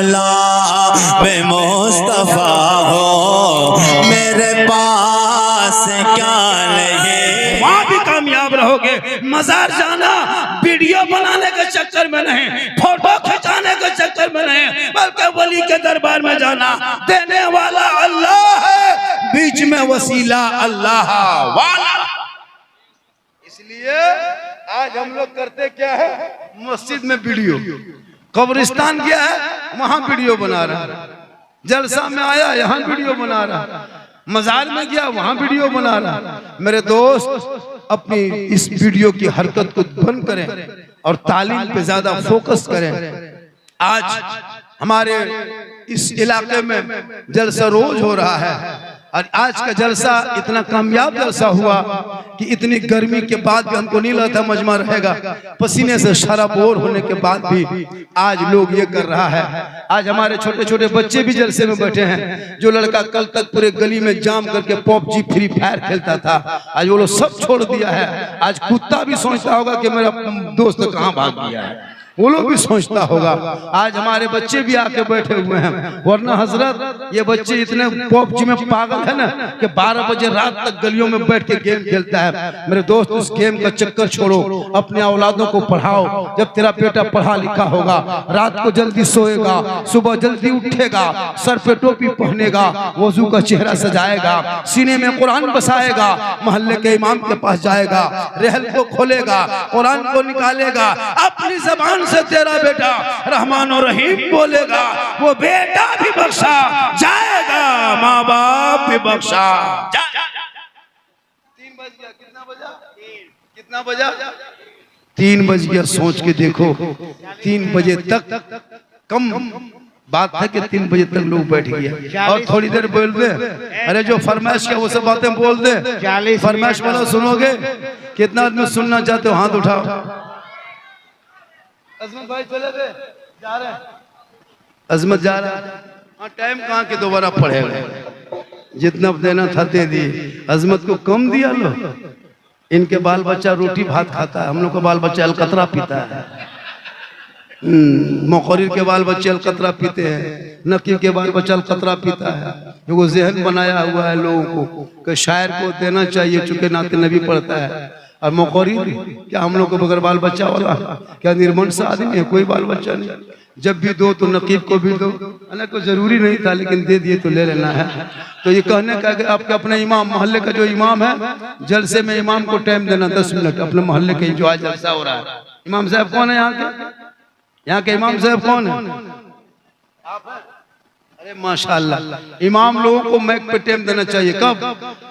गुलाम मुस्तफा हो, मेरे पास क्या नहीं। वहां भी कामयाब रहोगे। मजार जाना वीडियो बनाने के चक्कर में नहीं, फोटो खिंचाने के चक्कर में नहीं, बल्कि वली के दरबार में जाना। देने वाला अल्लाह है, बीच में वसीला अल्लाह वाला। इसलिए आज हम लोग करते क्या है, मस्जिद में वीडियो, कब्रिस्तान गया है वहां वीडियो बना रहा, जलसा में आया यहाँ वीडियो बना रहा, मजार में गया वहां वीडियो बना रहा। मेरे दोस्त अपनी इस वीडियो की हरकत को बंद करें और तालीम पे ज्यादा फोकस करें। आज हमारे इस इलाके में जलसा रोज हो रहा है और आज का जलसा इतना कामयाब जलसा हुआ कि इतनी गर्मी के बाद भी हमको नहीं लगता मजमा रहेगा। पसीने से शराबोर होने के बाद भी आज लोग ये कर रहा है। आज हमारे छोटे छोटे बच्चे भी जलसे में बैठे हैं। जो लड़का कल तक पूरे गली में जाम करके पबजी फ्री फायर खेलता था, आज वो लोग सब छोड़ दिया है। आज कुत्ता भी सोचता होगा कि मेरा दोस्त कहाँ भाग गया है, वो लोग भी सोचता होगा। आज हमारे बच्चे भी आके बैठे हुए हैं, वरना हजरत ये बच्चे इतने पबजी में पागल है ना कि 12 बजे रात तक गलियों में बैठ के गेम खेलता है। मेरे दोस्त उस गेम का चक्कर छोड़ो, अपने औलादों को पढ़ाओ। जब तेरा बेटा पढ़ा लिखा होगा, रात को जल्दी सोएगा, सुबह जल्दी उठेगा, सर पे टोपी पहनेगा, वजू का चेहरा सजाएगा, सीने में कुरान बसाएगा, मोहल्ले के इमाम के पास जाएगा, रहल को खोलेगा, कुरान को निकालेगा, अपनी जबान से तेरा बेटा रहमान और रहीम बोलेगा, वो बेटा भी बख्शा जाएगा, माँ बाप भी बख्शा जाएगा। 3 बज गया, कितना बजा? 3 बज गया। सोच के देखो, 3 बजे तक कम बात है कि 3 बजे तक लोग बैठ गया। और थोड़ी देर बोल दे, अरे जो फरमाइश क्या वो सब बातें बोल दे। फरमाइश वाला सुनोगे? कितना आदमी सुनना चाहते हो हाथ उठाओ। अजमत भाई चले गए, जा रहे हैं। अजमत जा रहा है, हाँ टाइम कहाँ के दोबारा पढ़ेगा, जितना देना था दे दिए। अजमत को कम दिया लो, इनके बाल बच्चा रोटी भात खाता है, हम लोग का बाल बच्चा अलकतरा पीता है। मोखरीर के बाल बच्चे अलकतरा पीते हैं, नकीब के बाल बच्चा अलकतरा पीता है। वो जहन बनाया हुआ है लोगों को कि शायर को देना चाहिए, चूंकि नाते नबी पढ़ता है। और मोखरीर क्या हम लोग को बगैर बाल बच्चा वाला, क्या निर्मंस आदमी है, कोई बाल बच्चा नहीं। जब भी दो तो नकीब को भी दो, है कोई जरूरी नहीं था लेकिन दे दिए तो ले लेना है। तो ये कहने का कि आपके अपने इमाम, मोहल्ले का जो इमाम है, जलसे में इमाम को टाइम देना 10 मिनट। अपने मोहल्ले के जो आज जलसा हो रहा है, इमाम साहब कौन है यहाँ के? यहाँ के इमाम साहब कौन है? आप हैं? अरे माशाल्लाह। इमाम लोगों को मैक पे टाइम देना चाहिए। कब?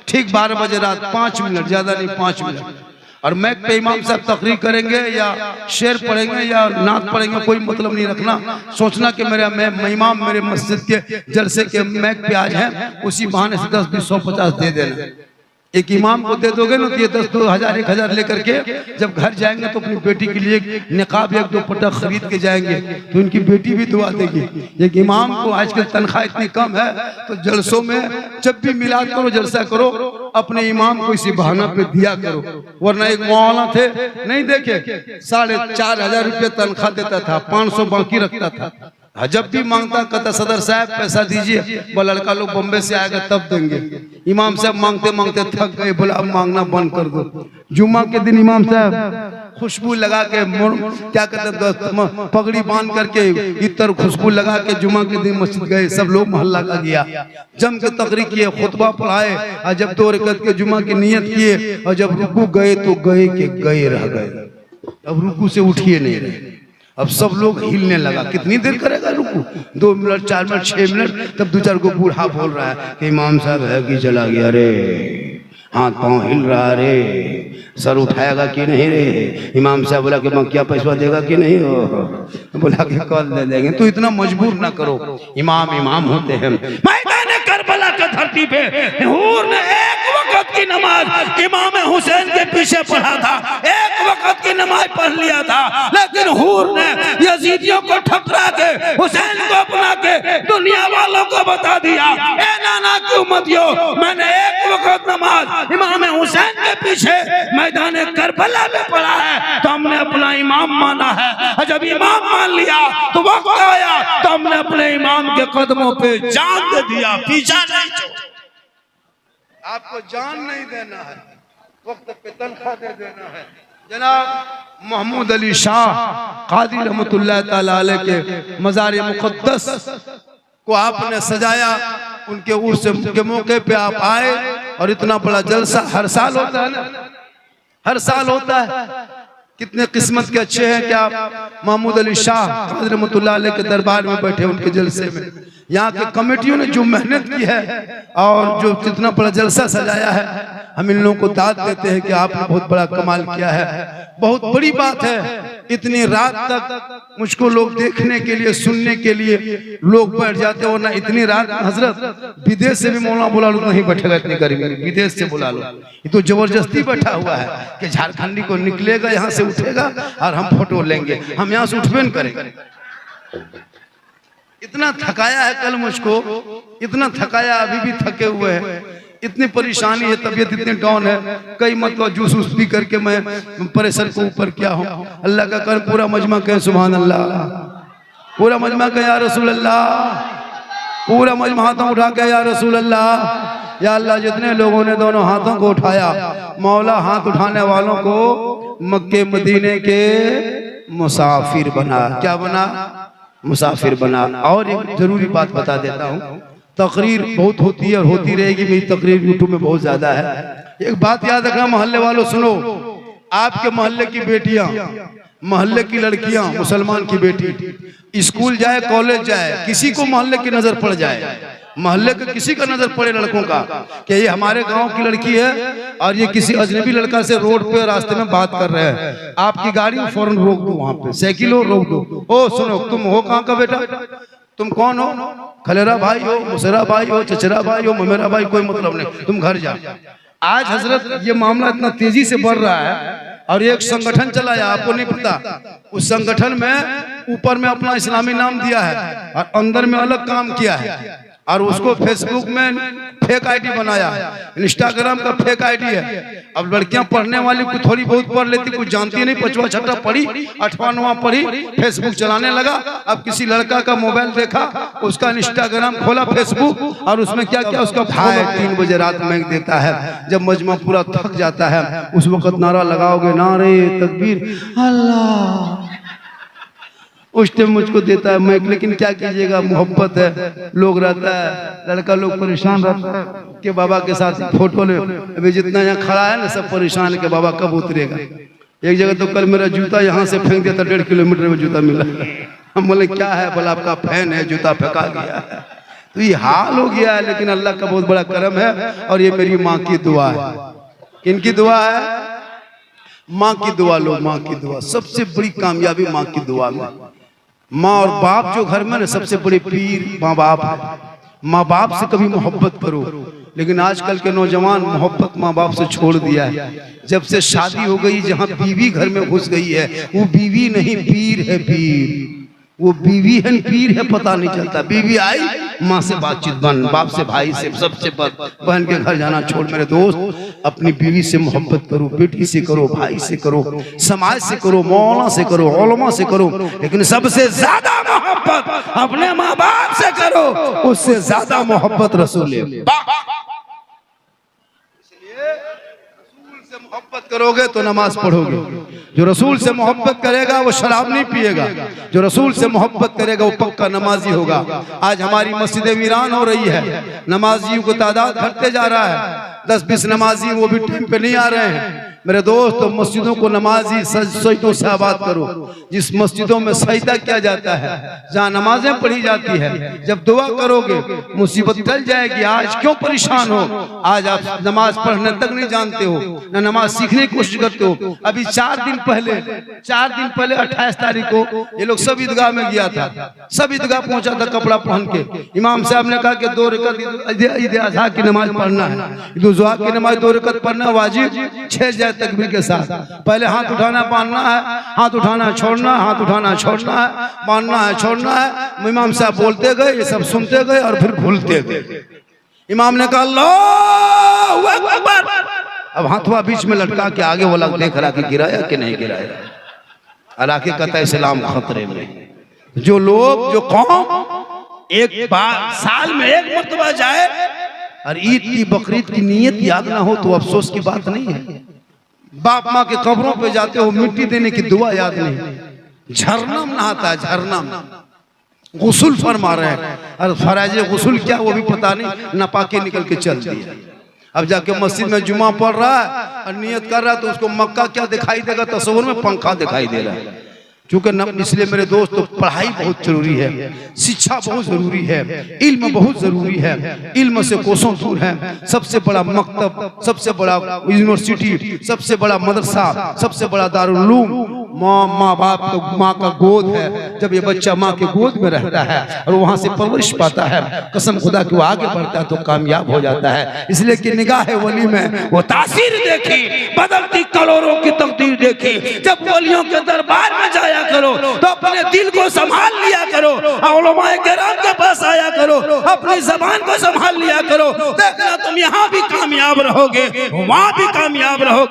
ठीक 12 बजे रात, 5 मिनट, ज्यादा नहीं 5 मिनट। और मैक पे इमाम साहब तकरीर करेंगे या शेर पढ़ेंगे या नात पढ़ेंगे, कोई मतलब नहीं रखना। सोचना कि मेरे इमाम मेरे मस्जिद के जलसे के मैक पे आज हैं, उसी बहाने से 10, 20, 100, 50 दे देना। एक इमाम को दे दोगे ना तो ये 10, 2000, 1000 लेकर के जब घर जाएंगे तो अपनी बेटी के लिए निकाब 1-2 पट्टा खरीद के जाएंगे, तो उनकी बेटी भी दुआ देगी। एक इमाम को आजकल तनख्वाह इतनी कम है, तो जलसों में जब भी मिलाद करो, जलसा करो, अपने इमाम को इसी बहाना पे दिया करो। वरना एक मौलाना थे, नहीं देखे, 4,500 रुपये तनख्वाह देता था, 500 बाकी रखता था। जब भी मांगता कहता सदर साहब पैसा दीजिए, बोला लड़का लोग बम्बे से आएगा तब देंगे। इमाम साहब मांगते मांगते थक गए, बोला अब मांगना बंद कर दो। जुम्मा के दिन इमाम साहब खुशबू लगा के, क्या कहते, पगड़ी बांध करके इतर खुशबू लगा के जुम्मा के दिन मस्जिद गए। सब लोग मोहल्ला का गया, जम के तकरीर किए, खुतबा पढ़ाए, और जब 2 रकात के जुम्मा की नियत किए, और जब रुकू गए तो गए के गए रह गए। अब रुकू से उठिए नहीं रहे। अब सब लोग हिलने लगा। कितनी देर करेगा रुकू? 2 मिनट, 4 मिनट, 6 मिनट। तब 2-4 को बूढ़ा बोल रहा है कि इमाम साहब है कि चला गया रे, हाथ पांव हिल रहा रे, सर उठाएगा कि नहीं रे। इमाम साहब बोला कि क्या पैसा देगा कि नहीं हो? बोला कि कल दे देंगे। तो इतना मजबूर ना करो, इमाम इमाम होते हैं। मैदान करबला की धरती पे हुर ने एक वक्त की नमाज इमाम हुसैन के पीछे पढ़ा था, एक वक्त की नमाज पढ़ लिया था, लेकिन हुर ने यजीदियों को ठकरा के, हुसैन को अपना के दुनिया वालों को बता दिया, ए नाना की उम्मतियों, मैंने एक वक्त नमाज इमाम हुसैन के पीछे मैदान करबला में पढ़ा है। तो हमने हमने अपना इमाम माना है, और जब इमाम मान लिया तो वक्त आया तो हमने अपने इमाम के कदमों पे जान दे दिया, पीछा नहीं छोड़ा। आपको जान नहीं देना है, वक्त पे तनख्वाह दे देना है। जनाब महमूद अली शाह कादी रहमतुल्लाह ताला अलैह के मज़ार मुक़द्दस को आपने सजाया, उनके उर्स के मौके पे आप आए और इतना बड़ा जलसा हर साल होता है ना, हर साल होता है। कितने किस्मत के अच्छे हैं कि आप महमूद अली शाह कादी रहमतुल्लाह अलैह के दरबार में बैठे, उनके जलसे में। यहाँ के कमेटियों ने जो मेहनत की है और जो कितना बड़ा जलसा सजाया है, हम इन लोगों को दाद देते हैं कि आपने बहुत बड़ा कमाल किया है। बहुत बड़ी बात है, इतनी रात तक मुझको लोग देखने के लिए, सुनने के लिए लोग बैठ जाते हो ना। इतनी रात हजरत विदेश से भी मौलाना बुला लो नहीं बैठेगा, इतनी गर्मी में विदेश से बुला लो। ये तो जबरदस्ती बैठा हुआ है कि झारखंडी को निकलेगा, यहाँ से उठेगा और हम फोटो लेंगे, हम यहाँ से उठबे न करेंगे। इतना थकाया है कल मुझको, इतना थकाया, अभी भी थके हुए हैं, इतनी परेशानी है, तबीयत इतनी डाउन है, कई मतलब जूस वूस पी करके मैं प्रेशर को ऊपर किया हूँ। अल्लाह का कर पूरा मजमा कहे सुभान अल्लाह, पूरा मजमा कहे या रसूल अल्लाह, पूरा मजमा हाथों उठा के या रसूल अल्लाह। या अल्लाह जितने लोगों ने दोनों हाथों को उठाया, मौला हाथ उठाने वालों को मक्के मदीने के मुसाफिर बना। क्या बना? मुसाफिर बना। और एक जरूरी बात बता देता हूँ, तकरीर बहुत होती है और होती रहेगी, मेरी तकरीर यूट्यूब में बहुत ज्यादा है। एक बात याद रखना मोहल्ले वालों, सुनो, आपके मोहल्ले की बेटियां, मोहल्ले की लड़कियां, मुसलमान की बेटी स्कूल जाए, कॉलेज जाए, किसी को मोहल्ले की नजर पड़ जाए, मोहल्ले के किसी का नजर पड़े लड़कों का कि ये हमारे गांव की लड़की है और ये किसी अजनबी लड़का से रोड पे रास्ते में बात कर रहे हैं, आपकी गाड़ी फौरन रोक दो, वहां पे साइकिल हो रोक दो। ओ सुनो, तुम हो कहाँ का बेटा, तुम कौन हो? खलेरा भाई हो, मुसरा भाई हो, चचरा भाई हो, ममेरा भाई, कोई मतलब नहीं, तुम घर जा। आज हजरत ये मामला इतना तेजी से बढ़ रहा है और एक संगठन चलाया, आपको नहीं पता, उस संगठन में ऊपर में अपना इस्लामी नाम दिया है और अंदर में अलग काम किया है, और उसको फेसबुक में फेक आईडी बनाया, इंस्टाग्राम का फेक आईडी है। अब लड़कियां पढ़ने वाली कुछ थोड़ी बहुत पढ़ लेती, कुछ जानती नहीं, 5वां 6वां पढ़ी, 8वां 9वां पढ़ी, फेसबुक चलाने लगा। अब किसी लड़का का मोबाइल देखा, उसका इंस्टाग्राम खोला, फेसबुक, और उसमें क्या क्या उसका भाई 3 बजे रात में देता है। जब मजमा पूरा थक जाता है, उस वक्त नारा लगाओगे, नारे तकबीर अल्लाह, उस टाइम मुझको देता है मैं, लेकिन क्या कीजिएगा, मोहब्बत है, लोग रहता है, लड़का लोग परेशान रहता है कि बाबा के साथ फोटो ले। अभी जितना यहाँ खड़ा है ना, सब परेशान है कि बाबा कब उतरेगा। एक जगह तो कल मेरा जूता यहाँ से फेंक दिया था, 1.5 किलोमीटर में जूता मिला। हम बोले क्या है, बोला आपका फैन है, जूता फेंका गया है। तो ये हाल हो गया है, लेकिन अल्लाह का बहुत बड़ा करम है और ये मेरी माँ की दुआ है। किनकी दुआ है? माँ की दुआ लो, माँ की दुआ सबसे बड़ी कामयाबी, माँ की दुआ में। माँ और बाप जो घर में ना, सबसे बड़े पीर माँ बाप है। माँ बाप से कभी मोहब्बत करो, लेकिन आजकल के नौजवान मोहब्बत माँ बाप से छोड़ दिया है। जब से शादी हो गई, जहाँ बीवी घर में घुस गई है, वो बीवी नहीं पीर है, पीर वो बीवी है पीर है, पता नहीं चलता। बीवी आई, माँ से बातचीत बन, बाप से, भाई से, सबसे बहन के घर जाना छोड़। मेरे दोस्त, अपनी बीवी से मोहब्बत करो, बेटी से करो, भाई से करो, समाज से करो, मौला से करो, उलमा से करो, लेकिन सबसे ज्यादा मोहब्बत अपने माँ बाप से करो, उससे ज्यादा मोहब्बत रसूल से मोहब्बत करोगे तो नमाज पढ़ोगे। जो रसूल से मोहब्बत करेगा वो शराब नहीं पिएगा, जो रसूल से मोहब्बत करेगा वो पक्का नमाजी होगा। आज हमारी मस्जिदें वीरान हो रही है, नमाजियों को तादाद घटते जा रहा है, 10-20 नमाजी वो भी टाइम पे नहीं आ रहे हैं। मेरे दोस्त, तो मस्जिदों को नमाजी सजदों से आबाद करो। जिस मस्जिदों में सजदा किया जाता है, जहाँ नमाजें पढ़ी जाती है, जब दुआ करोगे मुसीबत टल जाएगी। आज क्यों परेशान हो? आज आप नमाज पढ़ने तक नहीं जानते हो, न नमाज सीखने की कोशिश करते हो। अभी 4 दिन पहले 28 तारीख को ये लोग सब ईदगाह में गया था, सब ईदगाह पहुंचा था कपड़ा पहन के। इमाम साहब ने कहा कि 2 रकात ईद अज़हा की नमाज पढ़ना है, ईद उल ज़ुहा की नमाज 2 रकात पढ़ना वाजिब, 6 जाए तकबीर के साथ। पहले हाथ उठाना बांधना है, हाथ उठाना छोड़ना, हाथ उठाना छोड़ना है, बांधना है छोड़ना है। इमाम साहब बोलते गए, ये सब सुनते गए और फिर भूलते गए। इमाम ने कहा अल्लाहू अकबर। अब हाथवा बीच में लटका के आगे वाला देख रहा कि गिराया कि नहीं गिराया। और आके कहता है इस्लाम खतरे में। जो लोग जो कौम एक बार साल में एक मर्तबा जाए और ईद की बकरीद की नीयत याद ना हो तो अफसोस की बात नहीं है। बाप माँ के कब्रों पे जाते हो मिट्टी देने की दुआ याद नहीं, झरना में नहाता है, झरना में गुस्ल फरमा रहे हैं और फराज गुस्ल क्या वो भी पता नहीं, नापाके निकल के चल दिया। अब जाके मस्जिद में जुमा पढ़ रहा है और नियत कर रहा है तो उसको मक्का क्या दिखाई देगा, तस्वीर में पंखा दिखाई दे रहा है। क्योंकि इसलिए मेरे दोस्त तो पढ़ाई बहुत जरूरी है, शिक्षा बहुत जरूरी है, इल्म बहुत जरूरी है। इल्म से कोसों दूर है। सबसे बड़ा मकतब, सबसे बड़ा यूनिवर्सिटी, सबसे बड़ा मदरसा, सबसे बड़ा दारुल उलूम माँ बाप का, माँ का गोद है। जब ये बच्चा माँ के गोद में रहता है और वहाँ से परवरिश पाता है, कसम खुदा कि वो आगे बढ़ता है तो कामयाब हो जाता है। इसलिए कि निगाह वली में वो तासीर देखी, बदलती करोड़ों की तकदीर देखी। जब वलियों के दरबार में जाया करो तो अपने दिल को संभाल लिया करो, उलमाए किराम के पास आया करो, अपनी जबान को संभाल लिया करो। देखना तुम यहाँ भी कामयाब रहोगे, वहाँ भी कामयाब रहोगे।